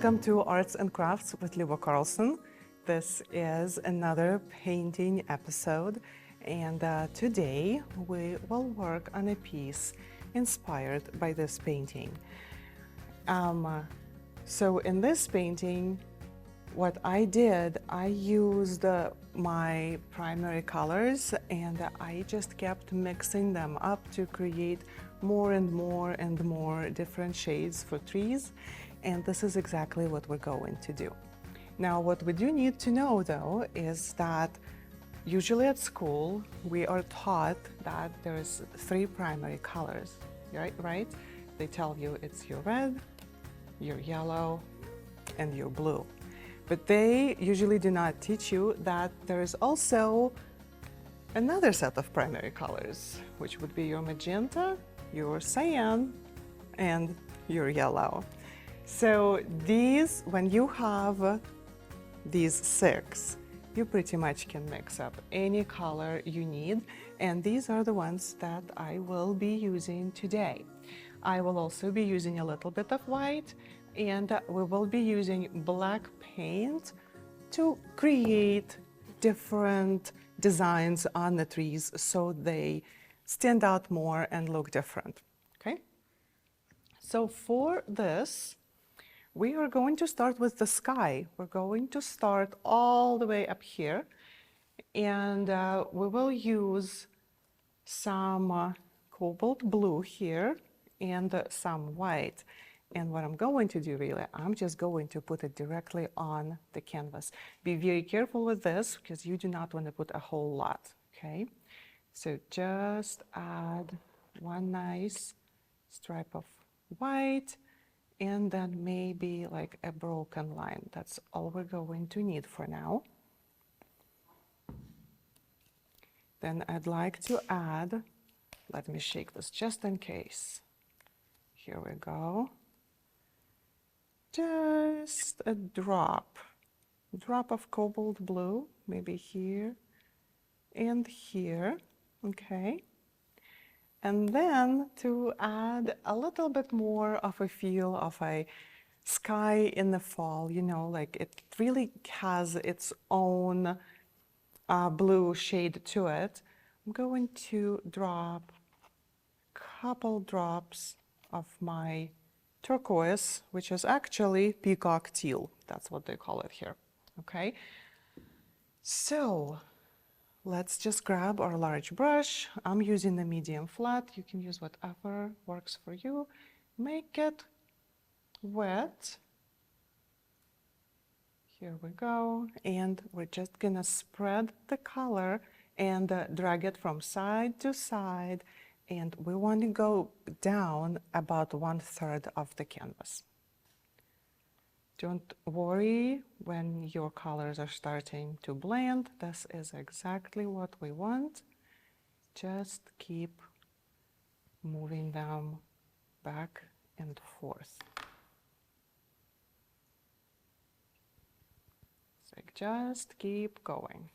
Welcome to Arts and Crafts with Luba Carlson. This is another painting episode, and today we will work on a piece inspired by this painting. So in this painting, what I did, I used my primary colors and I just kept mixing them up to create more and more different shades for trees. And this is exactly what we're going to do. Now, what we do need to know though is that usually at school, we are taught that there's 3 primary colors, right? They tell you it's your red, your yellow, and your blue. But they usually do not teach you that there is also another set of primary colors, which would be your magenta, your cyan, and your yellow. So these, when you have these 6, you pretty much can mix up any color you need, and these are the ones that I will be using today. I will also be using a little bit of white, and we will be using black paint to create different designs on the trees so they stand out more and look different, okay? So for this, we are going to start with the sky. We're going to start all the way up here, and we will use some cobalt blue here and some white. And what I'm going to do really, I'm just going to put it directly on the canvas. Be very careful with this because you do not want to put a whole lot, okay? So just add one nice stripe of white and then maybe like a broken line. That's all we're going to need for now. Then I'd like to add, let me shake this just in case. Here we go. Just a drop of cobalt blue, maybe here and here, okay? And then to add a little bit more of a feel of a sky in the fall, you know, like it really has its own blue shade to it. I'm going to drop a couple drops of my turquoise, which is actually peacock teal. That's what they call it here, okay? So let's just grab our large brush. I'm using the medium flat. You can use whatever works for you. Make it wet. Here we go. And we're just gonna spread the color and drag it from side to side. And we want to go down about 1/3 of the canvas. Don't worry when your colors are starting to blend. This is exactly what we want. Just keep moving them back and forth. So just keep going.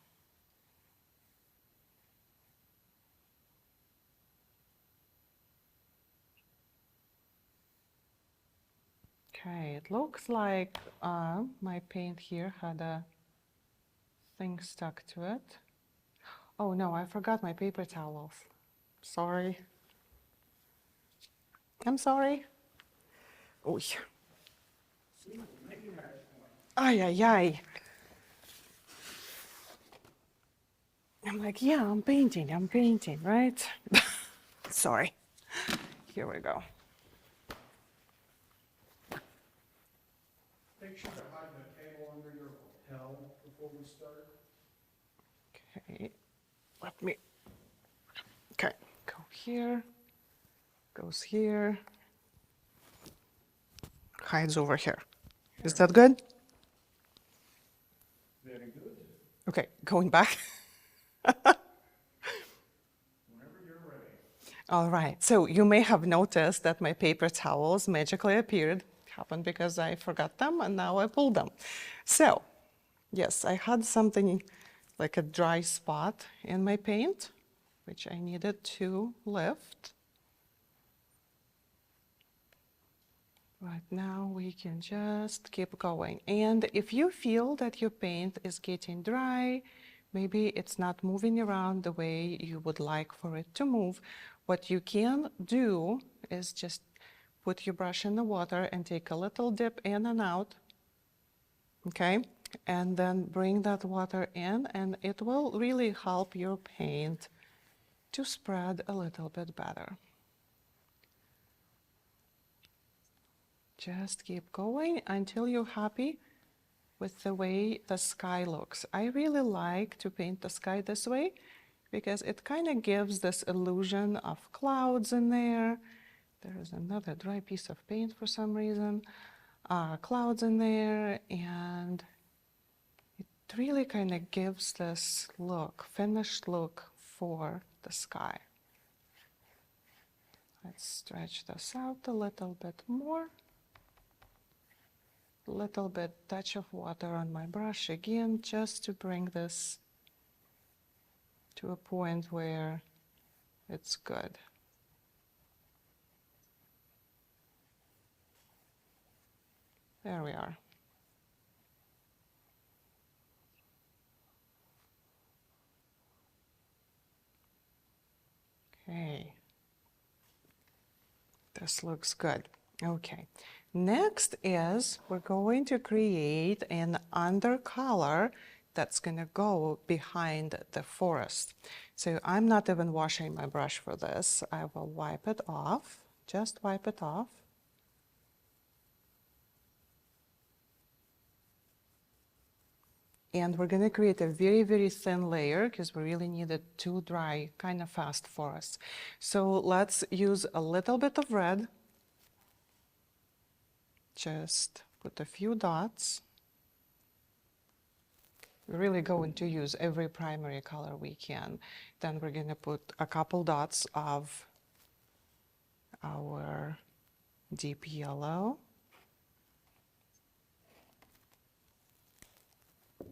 Okay, it looks like my paint here had a thing stuck to it. Oh no, I forgot my paper towels. Sorry. I'm sorry. Oy. Ay, ay, ay. I'm like, yeah, I'm painting, right? Sorry. Here we go. Make sure to hide the table under your hotel before we start. Okay, let me, okay, go here, goes here, hides over here. Is that good? Very good. Okay, going back. Whenever you're ready. All right, so you may have noticed that my paper towels magically appeared. Happened because I forgot them and now I pulled them. So, yes, I had something like a dry spot in my paint, which I needed to lift. Right now we can just keep going. And if you feel that your paint is getting dry, maybe it's not moving around the way you would like for it to move, what you can do is just put your brush in the water and take a little dip in and out, okay? And then bring that water in, and it will really help your paint to spread a little bit better. Just keep going until you're happy with the way the sky looks. I really like to paint the sky this way because it kind of gives this illusion of clouds in there. There is another dry piece of paint for some reason. Clouds in there, and it really kind of gives this look, finished look for the sky. Let's stretch this out a little bit more. Little bit touch of water on my brush again, just to bring this to a point where it's good. There we are. Okay. This looks good. Okay. Next is we're going to create an undercolor that's going to go behind the forest. So I'm not even washing my brush for this. I will wipe it off. Just wipe it off. And we're going to create a very, very thin layer because we really need it to dry kind of fast for us. So let's use a little bit of red. Just put a few dots. We're really going to use every primary color we can. Then we're going to put a couple dots of our deep yellow.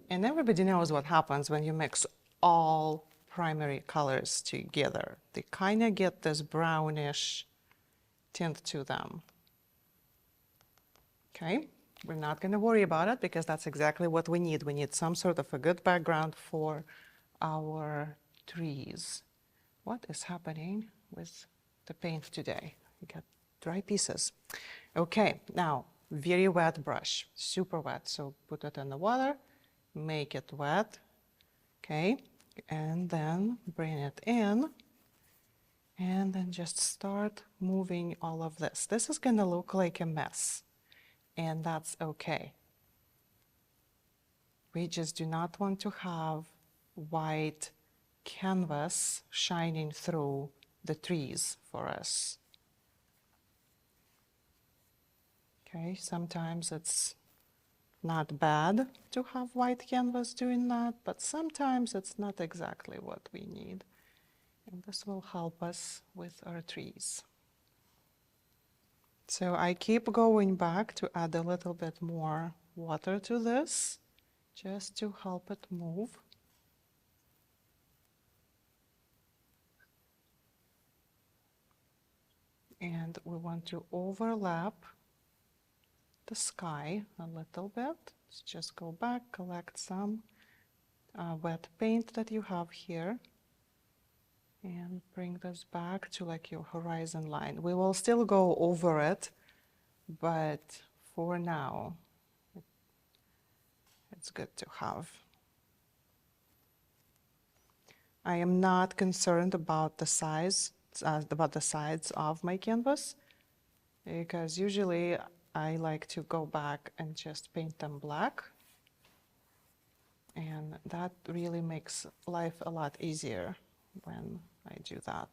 And everybody knows what happens when you mix all primary colors together. They kind of get this brownish tint to them. Okay, we're not going to worry about it because that's exactly what we need. We need some sort of a good background for our trees. What is happening with the paint today? We got dry pieces. Okay, now, very wet brush, super wet. So put it in the water, make it wet, okay? And then bring it in, and then just start moving all of this. This is gonna look like a mess, and that's okay. We just do not want to have white canvas shining through the trees for us. Okay, sometimes it's not bad to have white canvas doing that, but sometimes it's not exactly what we need. And this will help us with our trees. So I keep going back to add a little bit more water to this, just to help it move. And we want to overlap the sky a little bit. Let's just go back, collect some wet paint that you have here, and bring this back to like your horizon line. We will still go over it, but for now, it's good to have. I am not concerned about the size, about the sides of my canvas, because usually I like to go back and just paint them black. And that really makes life a lot easier when I do that.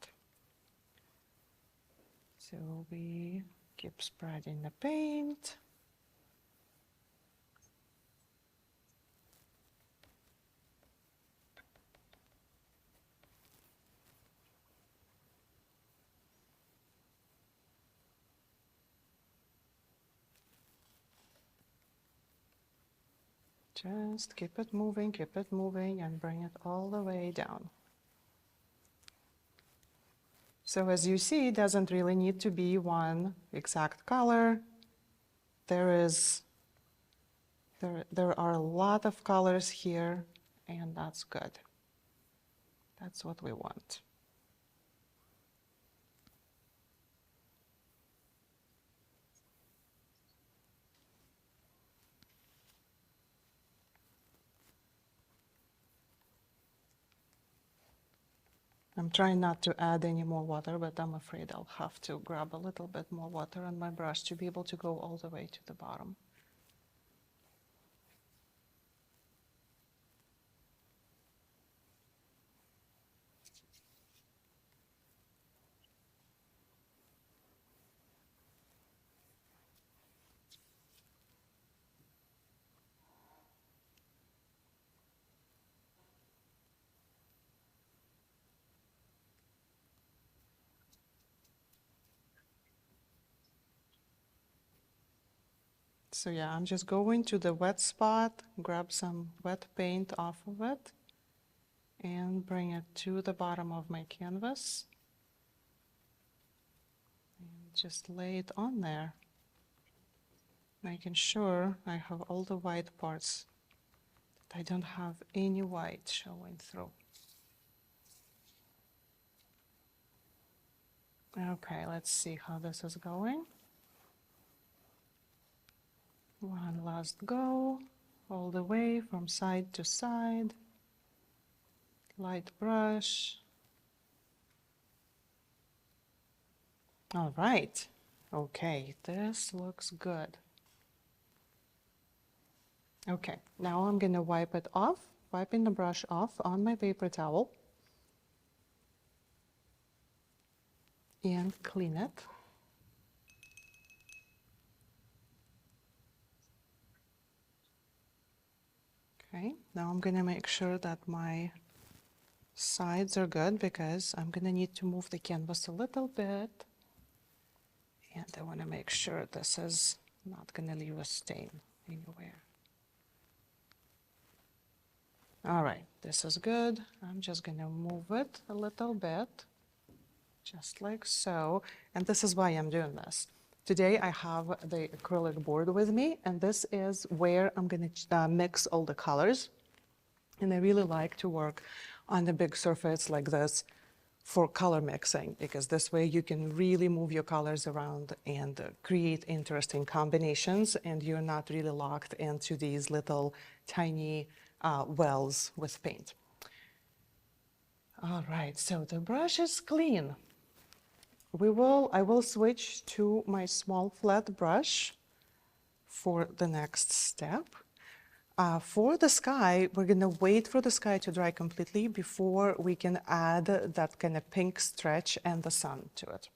So we keep spreading the paint. Just keep it moving, and bring it all the way down. So as you see, it doesn't really need to be one exact color. there are a lot of colors here, and that's good. That's what we want. I'm trying not to add any more water, but I'm afraid I'll have to grab a little bit more water on my brush to be able to go all the way to the bottom. So yeah, I'm just going to the wet spot, grab some wet paint off of it, and bring it to the bottom of my canvas. And just lay it on there, making sure I have all the white parts, that I don't have any white showing through. Okay, let's see how this is going. One last go, all the way from side to side. Light brush. All right. Okay, this looks good. Okay, now I'm gonna wipe it off, wiping the brush off on my paper towel and clean it. Okay, now I'm gonna make sure that my sides are good because I'm gonna need to move the canvas a little bit. And I wanna make sure this is not gonna leave a stain anywhere. All right, this is good. I'm just gonna move it a little bit, just like so. And this is why I'm doing this. Today I have the acrylic board with me, and this is where I'm gonna mix all the colors. And I really like to work on a big surface like this for color mixing, because this way you can really move your colors around and create interesting combinations, and you're not really locked into these little tiny wells with paint. All right, so the brush is clean. I will switch to my small flat brush for the next step. For the sky, we're gonna wait for the sky to dry completely before we can add that kind of pink stretch and the sun to it.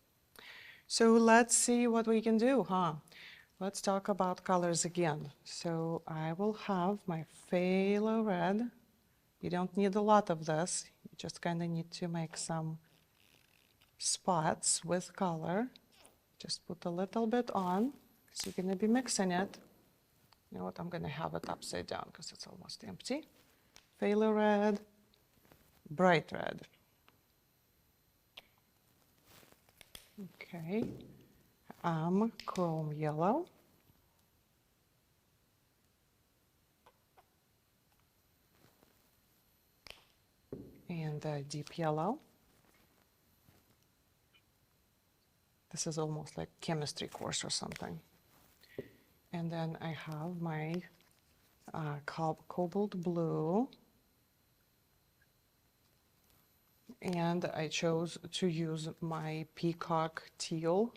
So let's see what we can do, huh? Let's talk about colors again. So I will have my phthalo red. You don't need a lot of this. You just kind of need to make some spots with color. Just put a little bit on, because you're going to be mixing it. You know what, I'm going to have it upside down because it's almost empty. Phthalo red, bright red. Okay, chrome yellow. And deep yellow. This is almost like chemistry course or something. And then I have my cobalt blue. And I chose to use my peacock teal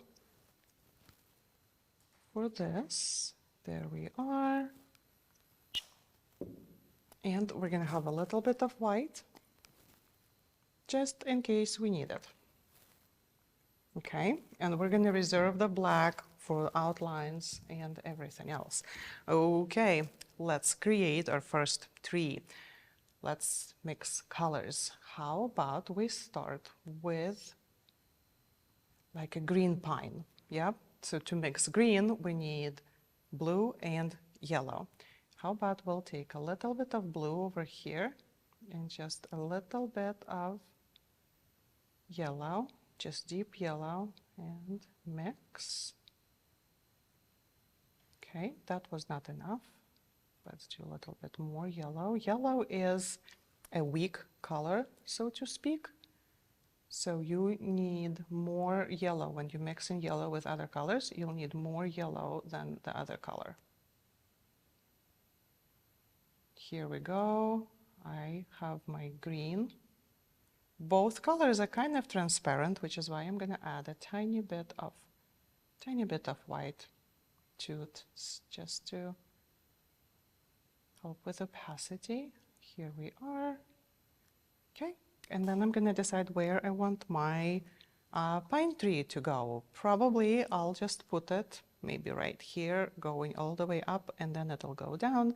for this. There we are. And we're gonna have a little bit of white, just in case we need it. Okay, and we're gonna reserve the black for outlines and everything else. Okay, let's create our first tree. Let's mix colors. How about we start with like a green pine? Yep, so to mix green, we need blue and yellow. How about we'll take a little bit of blue over here and just a little bit of yellow, just deep yellow, and mix. Okay, that was not enough. Let's do a little bit more yellow. Yellow is a weak color, so to speak. So you need more yellow. When you mix in yellow with other colors, you'll need more yellow than the other color. Here we go. I have my green. Both colors are kind of transparent, which is why I'm going to add a tiny bit of white to it, just to help with opacity. Here we are. Okay, and then I'm going to decide where I want my pine tree to go. Probably I'll just put it maybe right here, going all the way up, and then it'll go down.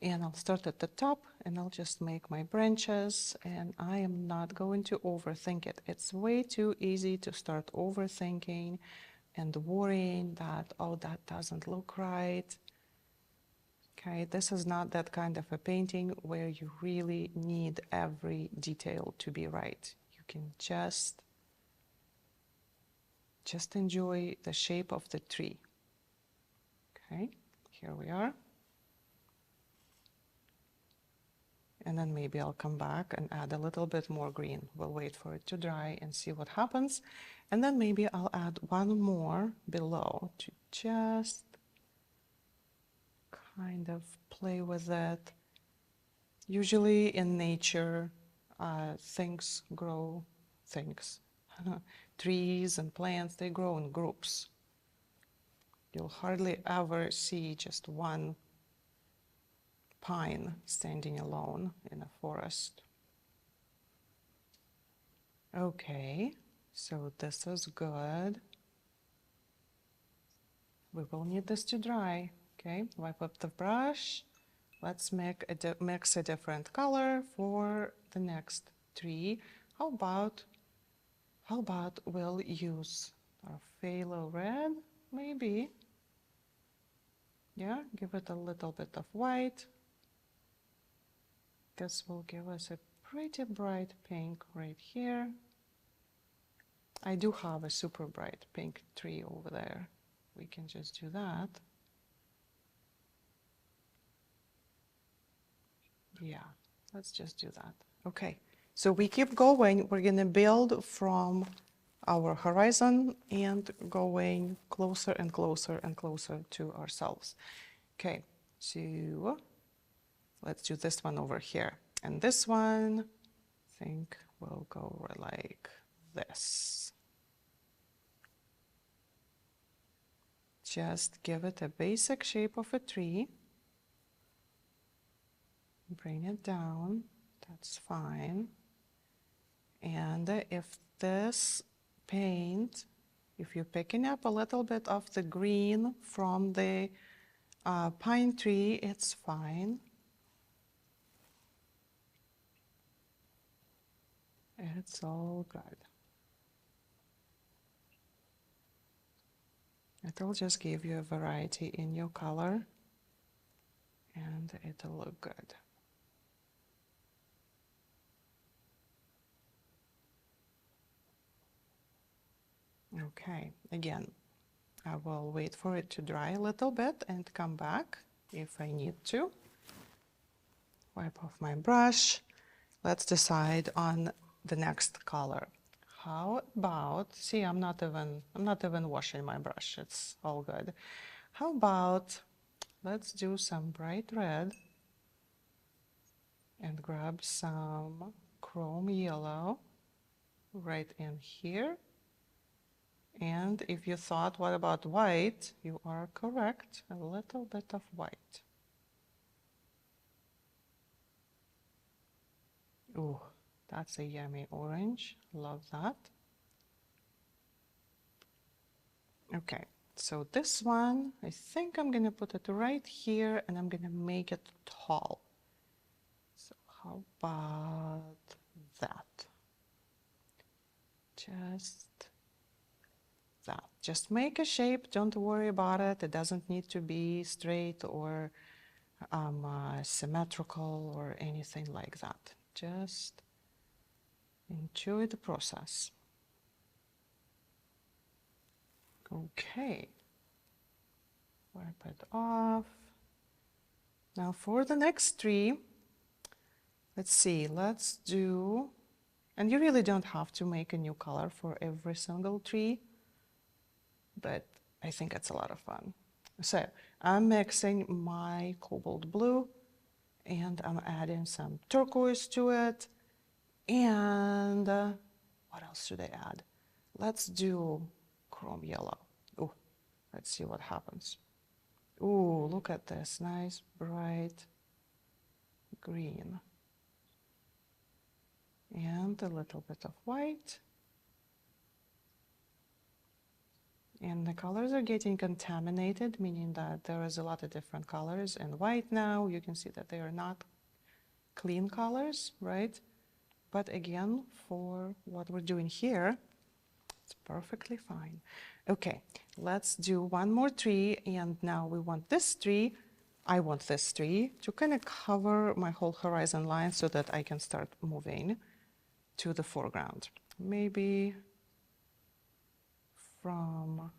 And I'll start at the top, and I'll just make my branches, and I am not going to overthink it. It's way too easy to start overthinking and worrying that, oh, that doesn't look right. Okay, this is not that kind of a painting where you really need every detail to be right. You can just enjoy the shape of the tree. Okay, here we are. And then maybe I'll come back and add a little bit more green. We'll wait for it to dry and see what happens. And then maybe I'll add one more below to just kind of play with it. Usually in nature, things grow, trees and plants, they grow in groups. You'll hardly ever see just one pine standing alone in a forest. Okay, so this is good. We will need this to dry. Okay, wipe up the brush. Let's mix a different color for the next tree. How about we'll use our phthalo red, maybe. Yeah, give it a little bit of white. This will give us a pretty bright pink right here. I do have a super bright pink tree over there. We can just do that. Yeah, let's just do that. Okay, so we keep going. We're gonna build from our horizon and going closer and closer and closer to ourselves. Okay, so let's do this one over here. And this one, I think will go like this. Just give it a basic shape of a tree. Bring it down, that's fine. And if this paint, if you're picking up a little bit of the green from the pine tree, it's fine. It's all good. It'll just give you a variety in your color, and it'll look good. Okay, again, I will wait for it to dry a little bit and come back if I need to. Wipe off my brush. Let's decide on the next color. How about, see, I'm not even washing my brush. It's all good. How about, let's do some bright red and grab some chrome yellow right in here. And if you thought, what about white? You are correct, a little bit of white. Ooh, that's a yummy orange, love that. Okay, so this one, I think I'm gonna put it right here and I'm gonna make it tall. So how about that? Just make a shape, don't worry about it. It doesn't need to be straight or symmetrical or anything like that. Just enjoy the process. Okay. Wipe it off. Now for the next tree, let's see, let's do, and you really don't have to make a new color for every single tree, but I think it's a lot of fun. So I'm mixing my cobalt blue and I'm adding some turquoise to it. And what else should I add? Let's do chrome yellow. Oh, let's see what happens. Ooh, look at this, nice bright green. And a little bit of white. And the colors are getting contaminated, meaning that there is a lot of different colors in white now. You can see that they are not clean colors, right? But again, for what we're doing here, it's perfectly fine. Okay, let's do one more tree, and now we want this tree, I want this tree to kind of cover my whole horizon line so that I can start moving to the foreground. Maybe from,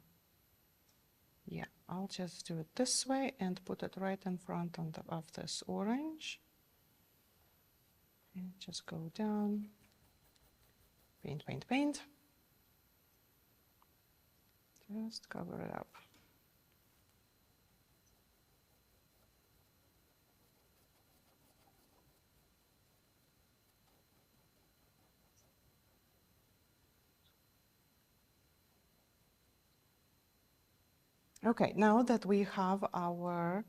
yeah, I'll just do it this way and put it right in front of this orange. And just go down, paint, paint, paint. Just cover it up. Okay, now that we have our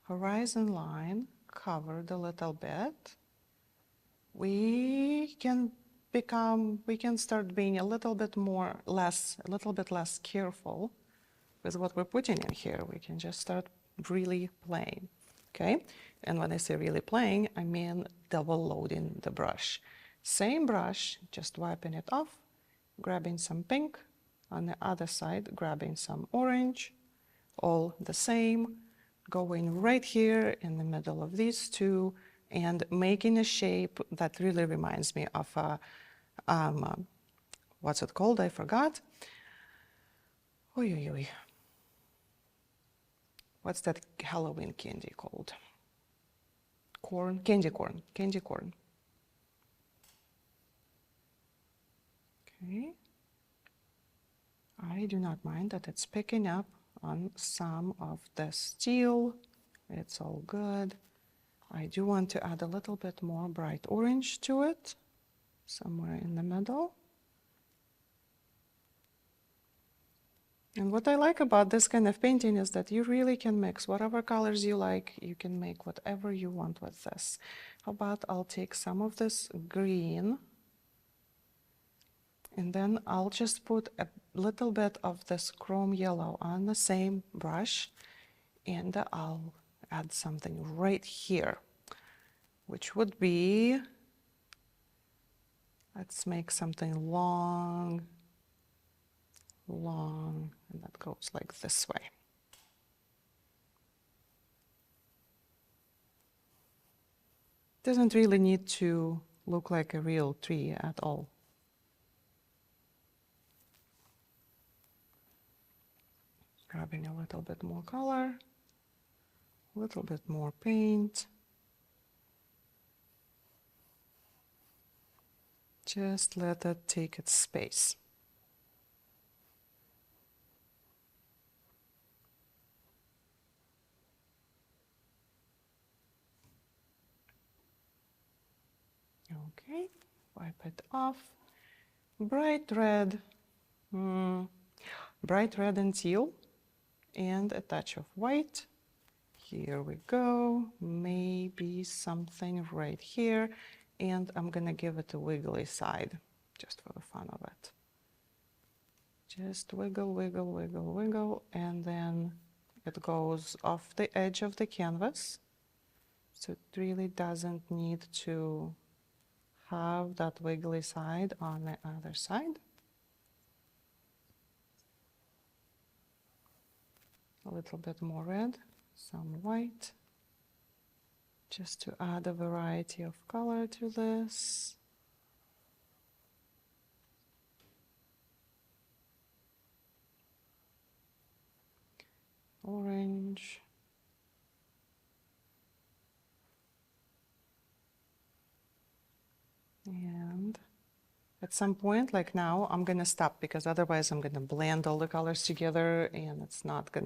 horizon line covered a little bit, we can start being a little bit less careful with what we're putting in here. We can just start really playing, okay? And when I say really playing, I mean double loading the brush. Same brush, just wiping it off, grabbing some pink, on the other side, grabbing some orange, all the same, going right here in the middle of these two and making a shape that really reminds me of a, what's it called? I forgot. Oy, oy, oy. What's that Halloween candy called? Corn? Candy corn. Candy corn. Okay. I do not mind that it's picking up on some of the steel. It's all good. I do want to add a little bit more bright orange to it, somewhere in the middle. And what I like about this kind of painting is that you really can mix whatever colors you like. You can make whatever you want with this. How about I'll take some of this green and then I'll just put a little bit of this chrome yellow on the same brush and I'll add something right here, which would be, let's make something long, and that goes like this way. Doesn't really need to look like a real tree at all. Grabbing a little bit more color, a little bit more paint. Just let it take its space. Okay, wipe it off. Bright red, bright red and teal, and a touch of white. Here we go, maybe something right here, and I'm gonna give it a wiggly side, just for the fun of it. Just wiggle, wiggle, wiggle, wiggle, and then it goes off the edge of the canvas. So it really doesn't need to have that wiggly side on the other side. A little bit more red, some white, just to add a variety of color to this. orange. And at some point, like now, I'm gonna stop because otherwise I'm gonna blend all the colors together and it's not going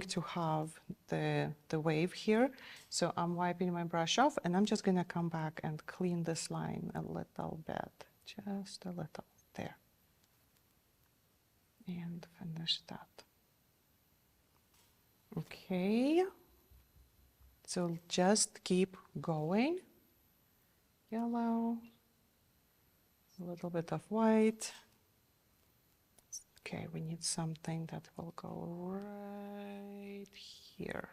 to have the wave here. So I'm wiping my brush off and I'm just gonna come back and clean this line a little bit, just a little there. And finish that. Okay, so just keep going. Yellow, a little bit of white. Okay, we need something that will go right here.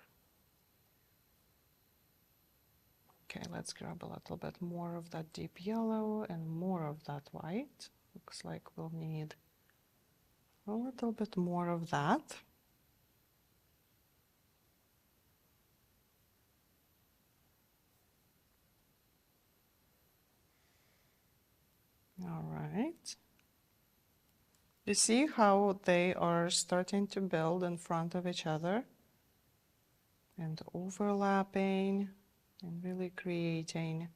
Okay, let's grab a little bit more of that deep yellow and more of that white. Looks like we'll need a little bit more of that. All right. You see how they are starting to build in front of each other and overlapping and really creating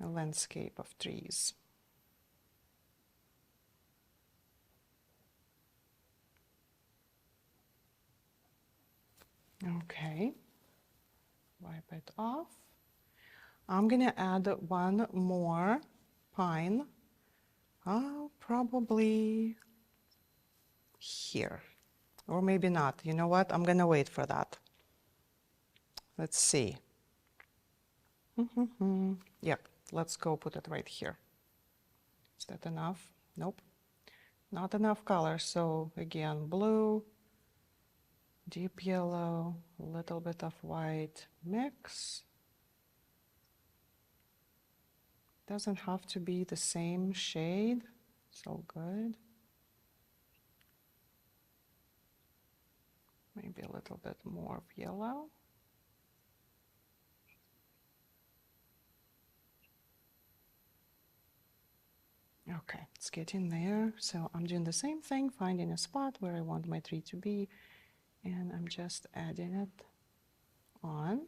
a landscape of trees. Okay, wipe it off. I'm gonna add one more pine, probably here, or maybe not. You know what? I'm gonna wait for that. Let's see. Yep, let's go put it right here. Is that enough? Nope, not enough color. So again, blue, deep yellow, a little bit of white mix. Doesn't have to be the same shade. So good. Maybe a little bit more of yellow. Okay, it's getting there. So I'm doing the same thing, finding a spot where I want my tree to be, and I'm just adding it on.